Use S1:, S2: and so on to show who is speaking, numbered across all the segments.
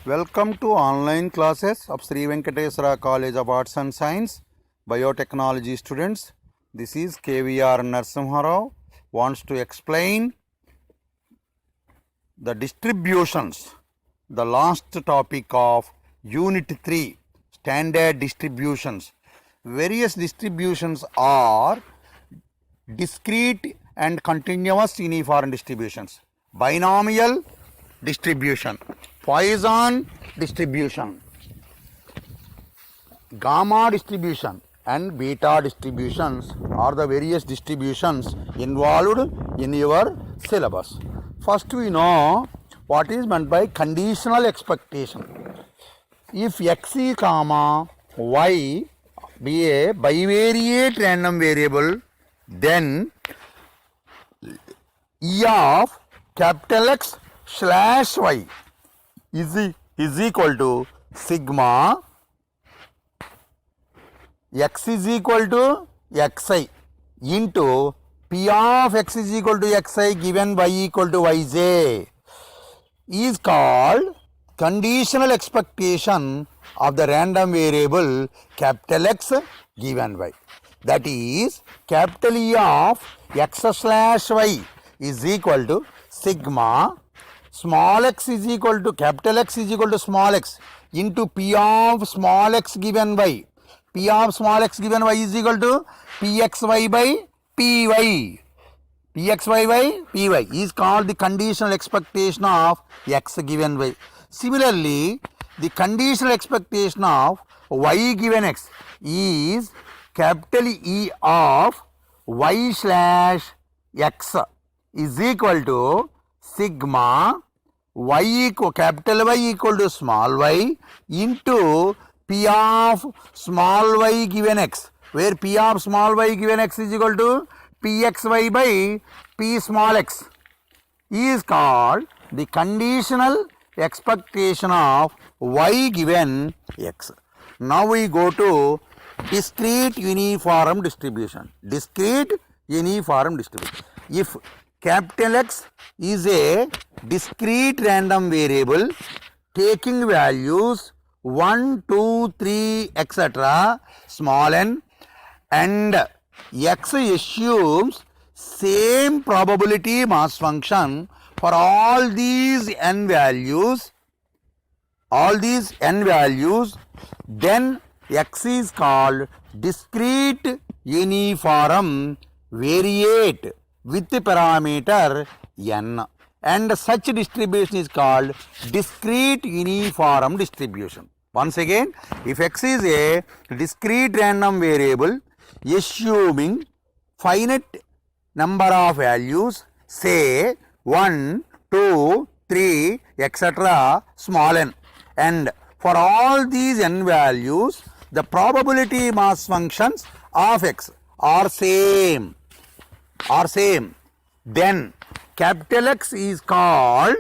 S1: Welcome to online classes of Sri Venkateswara College of Arts and Science, Biotechnology students. This is KVR Narasimharao wants to explain the distributions, the last topic of Unit 3, Standard Distributions. Various distributions are discrete and continuous uniform distributions, binomial distribution, Poisson distribution, gamma distribution and beta distributions are the various distributions involved in your syllabus. First we know what is meant by conditional expectation. If x is comma y be a bivariate random variable, then E of capital X slash y is equal to sigma x is equal to xi into p of x is equal to xi given y equal to yj is called conditional expectation of the random variable capital X given y. That is, capital E of x slash y is equal to sigma small x is equal to capital X is equal to small x into p of small x given y. P of small x given y is equal to pxy by py. Pxy by py is called the conditional expectation of x given y. Similarly, the conditional expectation of y given x is capital E of y slash x is equal to sigma y equal capital Y equal to small y into p of small y given x, where p of small y given x is equal to pxy by p small x is called the conditional expectation of y given x. Now we go to discrete uniform distribution. Discrete uniform distribution. If capital X is a discrete random variable taking values 1, 2, 3, etc. small n, and x assumes same probability mass function for all these n values, then x is called discrete uniform variate with parameter n, and such distribution is called discrete uniform distribution. Once again, if x is a discrete random variable assuming finite number of values, say 1, 2, 3, etc. small n, and for all these n values the probability mass functions of x are same, then capital X is called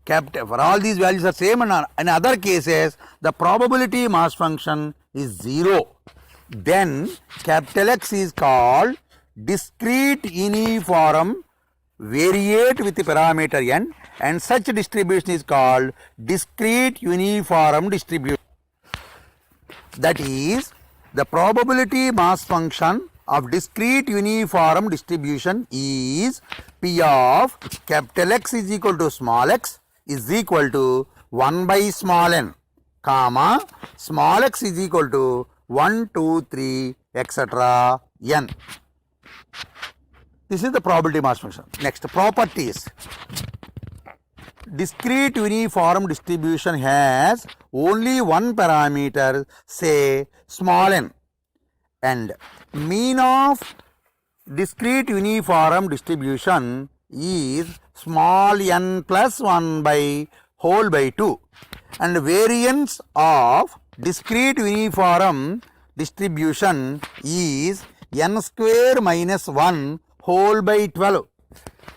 S1: capital, for all these values are same, and in other cases the probability mass function is 0, then capital X is called discrete uniform variate with parameter n, and such distribution is called discrete uniform distribution. That is, the probability mass function of discrete uniform distribution is p of capital X is equal to small x is equal to 1 by small n, comma small x is equal to 1, 2, 3, etc. n. This is the probability mass function. Next, properties. Discrete uniform distribution has only one parameter, say small n, and mean of discrete uniform distribution is small n plus 1 by whole by 2, and variance of discrete uniform distribution is n square minus 1 whole by 12.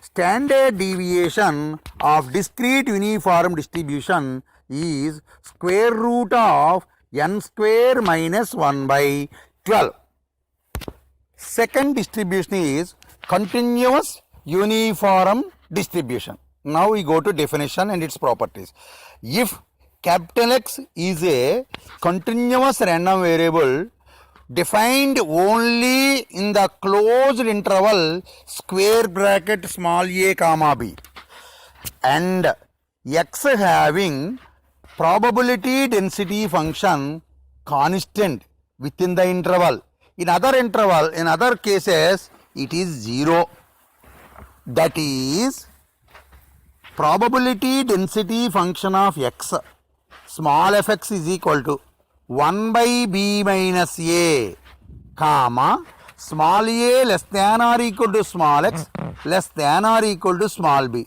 S1: Standard deviation of discrete uniform distribution is square root of n square minus 1 by 12. Second distribution is continuous uniform distribution. Now we go to definition and its properties. If capital X is a continuous random variable defined only in the closed interval square bracket small a comma b, and X having probability density function constant within the interval. In other cases, it is 0. That is, probability density function of X, small fx is equal to 1 by b minus a, comma, small a less than or equal to small x less than or equal to small b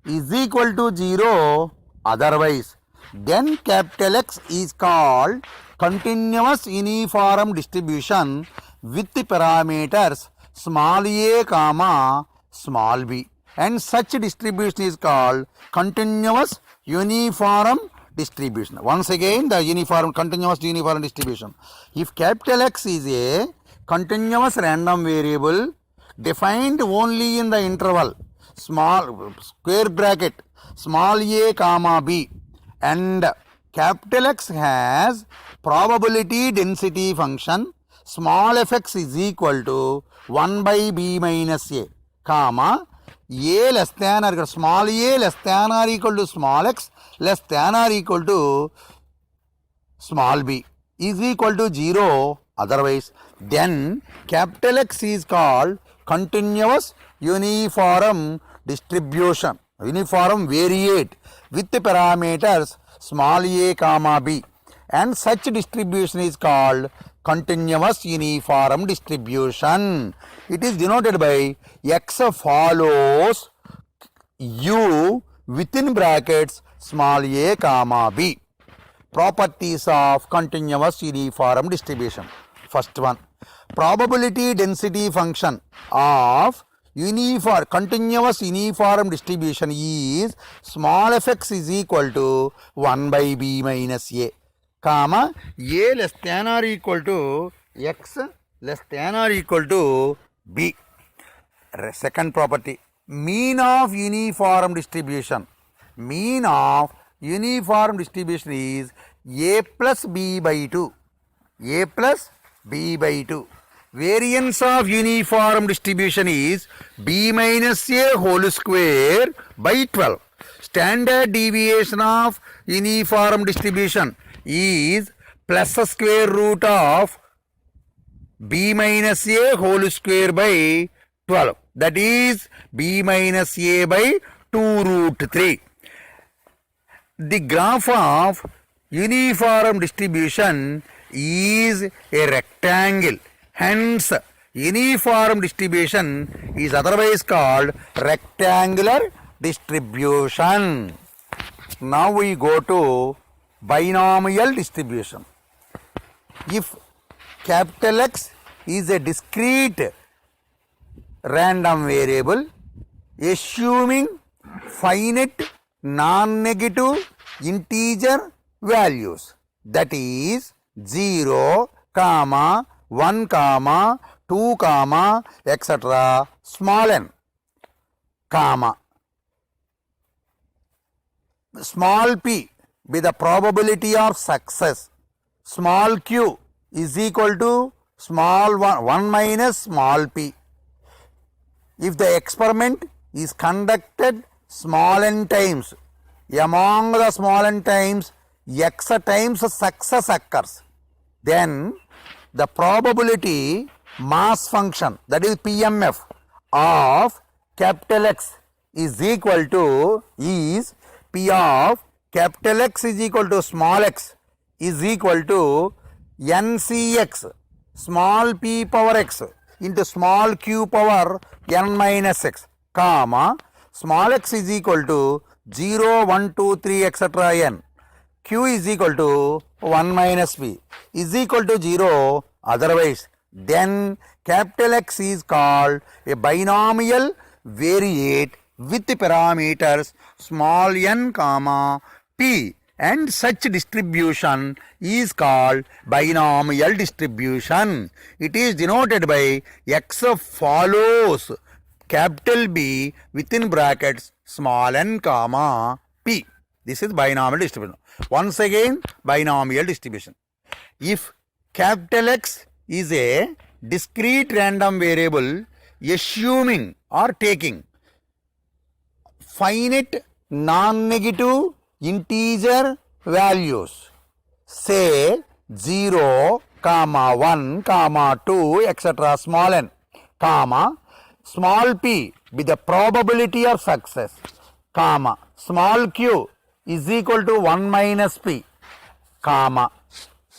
S1: is equal to 0 otherwise. Then capital X is called continuous uniform distribution with the parameters small a comma small b, and such distribution is called continuous uniform distribution. Once again, the continuous uniform distribution. If capital X is a continuous random variable defined only in the interval small square bracket small a comma b, and capital X has probability density function small fx is equal to 1 by b minus a, comma, a less than or small a less than or equal to small x less than or equal to small b is equal to 0 otherwise. Then capital X is called continuous uniform distribution, uniform variate with the parameters small a comma b, and such distribution is called continuous uniform distribution. It is denoted by X follows U within brackets small a comma b. Properties of continuous uniform distribution. First one, probability density function of continuous uniform distribution is small fx is equal to 1 by b minus a, comma, a less than or equal to x less than or equal to b. Second property, mean of uniform distribution. Mean of uniform distribution is a plus b by 2. A plus b by 2. Variance of uniform distribution is b minus a whole square by 12. Standard deviation of uniform distribution is plus square root of b minus a whole square by 12. That is b minus a by 2 root 3. The graph of uniform distribution is a rectangle. Hence, uniform distribution is otherwise called rectangular distribution. Now we go to binomial distribution. If capital X is a discrete random variable assuming finite non-negative integer values, that is 0, 1, 2, etc. small n, comma, small p with the probability of success, small q is equal to small 1 minus small p. If the experiment is conducted small n times, among the small n times x times success occurs, then the probability mass function, that is PMF, of capital X is equal to P of capital X is equal to small x is equal to NCX small p power x into small q power n minus x, comma, small x is equal to 0, 1, 2, 3, etc. n. Q is equal to 1 minus p is equal to 0 otherwise. Then capital X is called a binomial variate with parameters small n comma p, and such distribution is called binomial distribution. It is denoted by X follows capital B within brackets small n comma p. This is binomial distribution. Once again, binomial distribution. If capital X is a discrete random variable assuming or taking finite non-negative integer values, say 0, 1, 2, etc. small n, comma, small p with the probability of success, comma, small q is equal to 1 minus p, comma,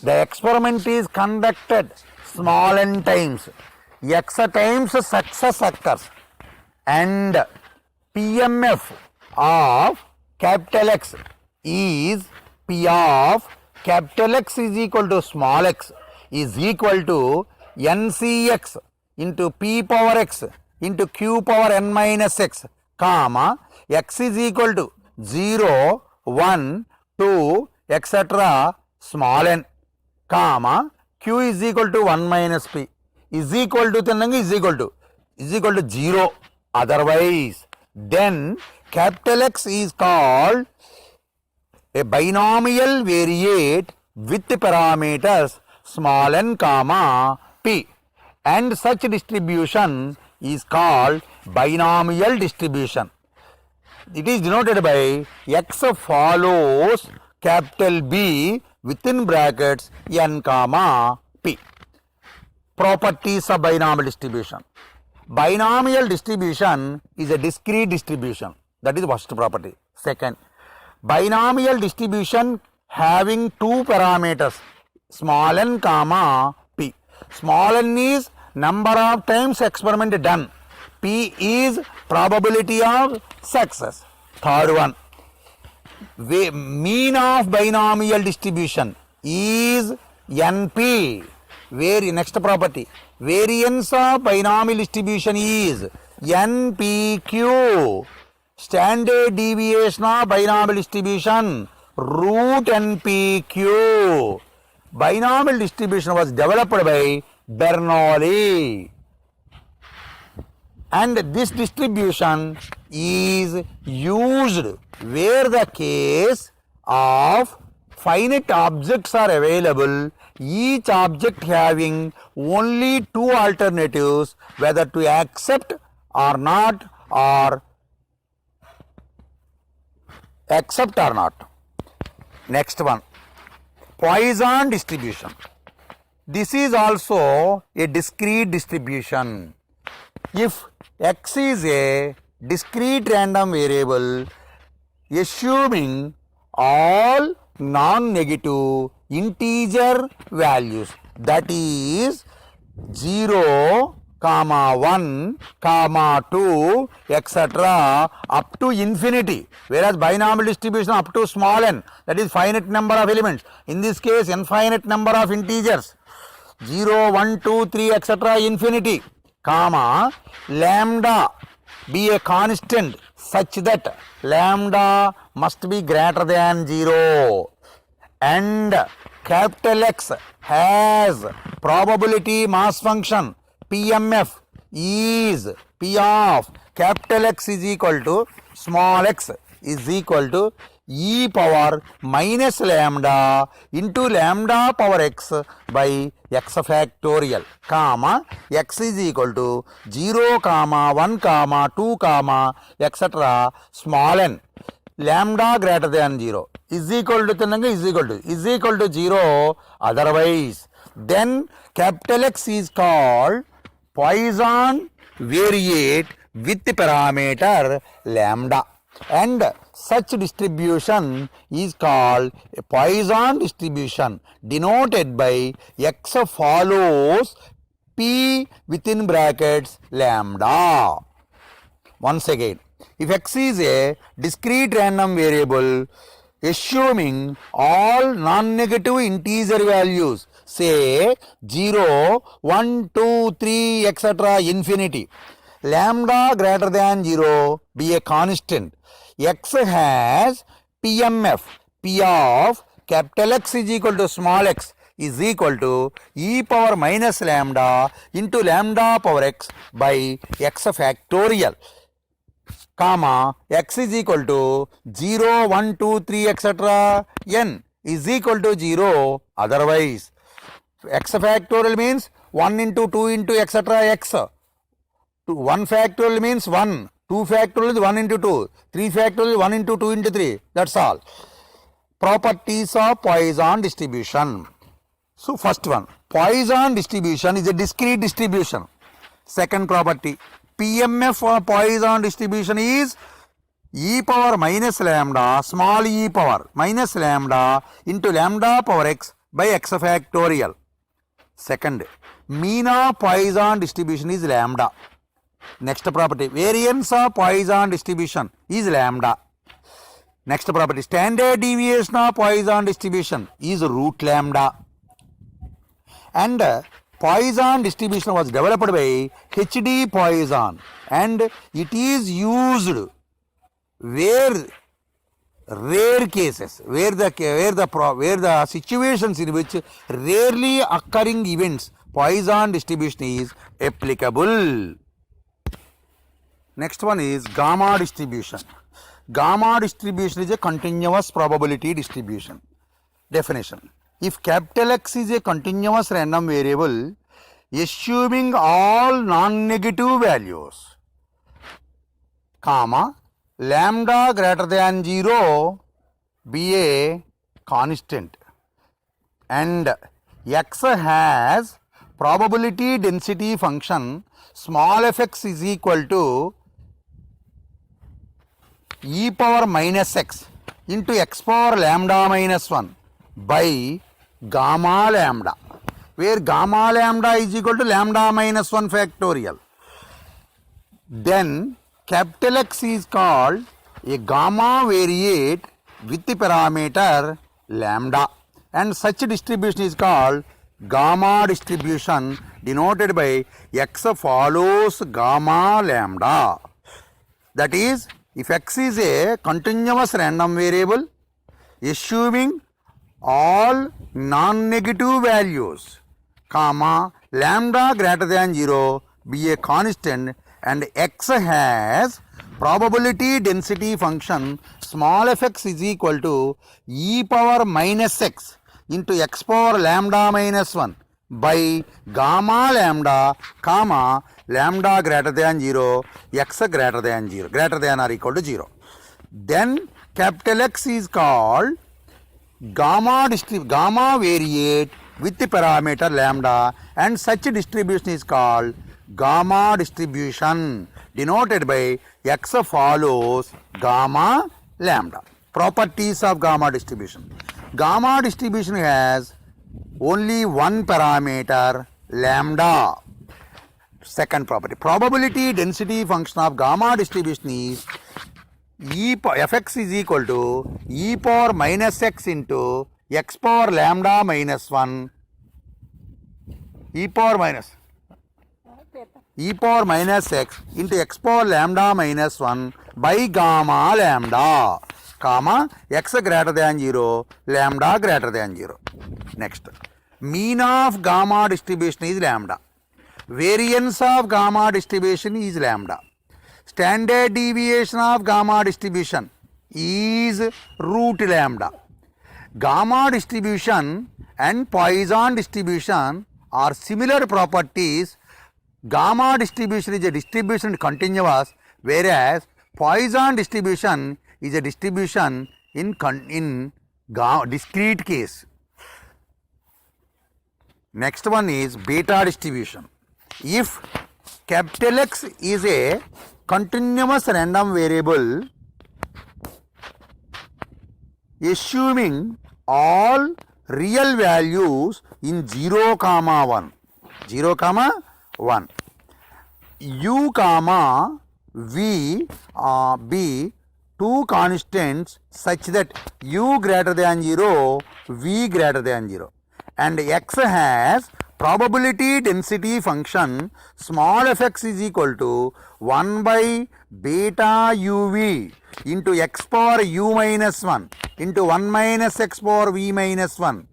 S1: the experiment is conducted small n times, x times success occurs, and PMF of capital X is P of capital X is equal to small x is equal to NCX into P power X into Q power n minus x, comma, x is equal to 0, 1, 2, etc. small n, comma, q is equal to 1 minus p is equal to is equal to 0. Otherwise, then capital X is called a binomial variate with parameters small n comma p, and such distribution is called binomial distribution. It is denoted by x follows capital B within brackets n comma p. Properties of binomial distribution. Binomial distribution is a discrete distribution. That is the first property. Second, binomial distribution having two parameters small n comma p. Small n is number of times experiment done. P is probability of success. Third one, mean of binomial distribution is NP. Next property, variance of binomial distribution is NPQ. Standard deviation of binomial distribution root NPQ. Binomial distribution was developed by Bernoulli, and this distribution is used where the case of finite objects are available, each object having only two alternatives whether to accept or not, or accept or not. Next one, Poisson distribution. This is also a discrete distribution. If x is a discrete random variable assuming all non-negative integer values, that is 0, 1, 2, etc. up to infinity, whereas binomial distribution up to small n, that is finite number of elements, in this case infinite number of integers 0, 1, 2, 3, etc. infinity, comma, lambda be a constant such that lambda must be greater than 0, and capital X has probability mass function PMF is P of capital X is equal to small x is equal to e power minus lambda into lambda power x by x factorial, comma, x is equal to 0, 1, 2, etc. small n, lambda greater than 0 is equal to 0. Otherwise, then capital X is called Poisson variate with parameter lambda, and such distribution is called a Poisson distribution denoted by x follows p within brackets lambda. Once again, if x is a discrete random variable assuming all non-negative integer values, say 0, 1, 2, 3, etc. infinity, lambda greater than 0 be a constant, x has PMF, P of capital X is equal to small x is equal to e power minus lambda into lambda power x by x factorial. comma x is equal to 0, 1, 2, 3, etc. n is equal to 0. Otherwise, x factorial means 1 into 2 into etc. x. 1 factorial means 1. 2 factorial is 1 into 2. 3 factorial is 1 into 2 into 3. That's all. Properties of Poisson distribution. So first one, Poisson distribution is a discrete distribution. Second property, PMF for Poisson distribution is e power minus lambda, small e power minus lambda into lambda power x by x factorial. Second, mean of Poisson distribution is lambda. Next property, variance of Poisson distribution is lambda. Next property, standard deviation of Poisson distribution is root lambda. And Poisson distribution was developed by H.D. Poisson, and it is used where rare cases, where the situations in which rarely occurring events Poisson distribution is applicable. Next one is gamma distribution. Gamma distribution is a continuous probability distribution. Definition. If capital X is a continuous random variable, assuming all non-negative values, comma, lambda greater than 0 be a constant, and X has probability density function small fx is equal to e power minus x into x power lambda minus 1 by gamma lambda, where gamma lambda is equal to lambda minus 1 factorial. Then capital X is called a gamma variate with the parameter lambda, and such distribution is called gamma distribution, denoted by x follows gamma lambda. That is, if x is a continuous random variable, assuming all non-negative values, comma, lambda greater than 0 be a constant, and x has probability density function small fx is equal to e power minus x into x power lambda minus 1 by gamma lambda, comma, lambda greater than 0, x greater than 0, greater than or equal to 0. Then capital X is called gamma variate with the parameter lambda, and such distribution is called gamma distribution, denoted by x follows gamma lambda. Properties of gamma distribution. Gamma distribution has only one parameter lambda. Second property, probability density function of gamma distribution is fx is equal to e power minus x into x power lambda minus 1 e power minus x into x power lambda minus 1 by gamma lambda, comma, x greater than 0, lambda greater than 0. Next, mean of gamma distribution is lambda. Variance of gamma distribution is lambda. Standard deviation of gamma distribution is root lambda. Gamma distribution and Poisson distribution are similar properties. Gamma distribution is a distribution continuous, whereas Poisson distribution is a distribution in discrete case. Next one is beta distribution. If capital X is a continuous random variable, assuming all real values in 0, 1, u, v be two constants such that u greater than 0, v greater than 0, and x has probability density function small fx is equal to 1 by beta uv into x power u minus 1 into 1 minus x power v minus 1,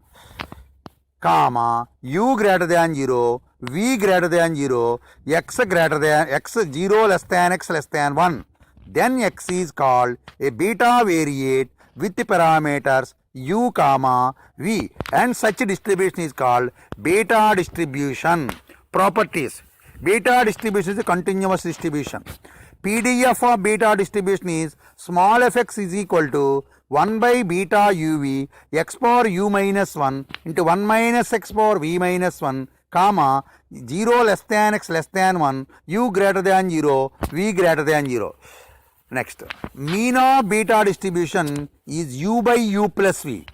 S1: comma, u greater than 0, v greater than 0, x 0 less than x less than 1, then x is called a beta variate with the parameters u comma v, and such distribution is called beta distribution. Properties: beta distribution is a continuous distribution. PDF of beta distribution is small fx is equal to 1 by beta uv x power u minus 1 into 1 minus x power v minus 1 comma 0 less than x less than 1, u greater than 0, v greater than 0. Next, mean of beta distribution is u by u plus v.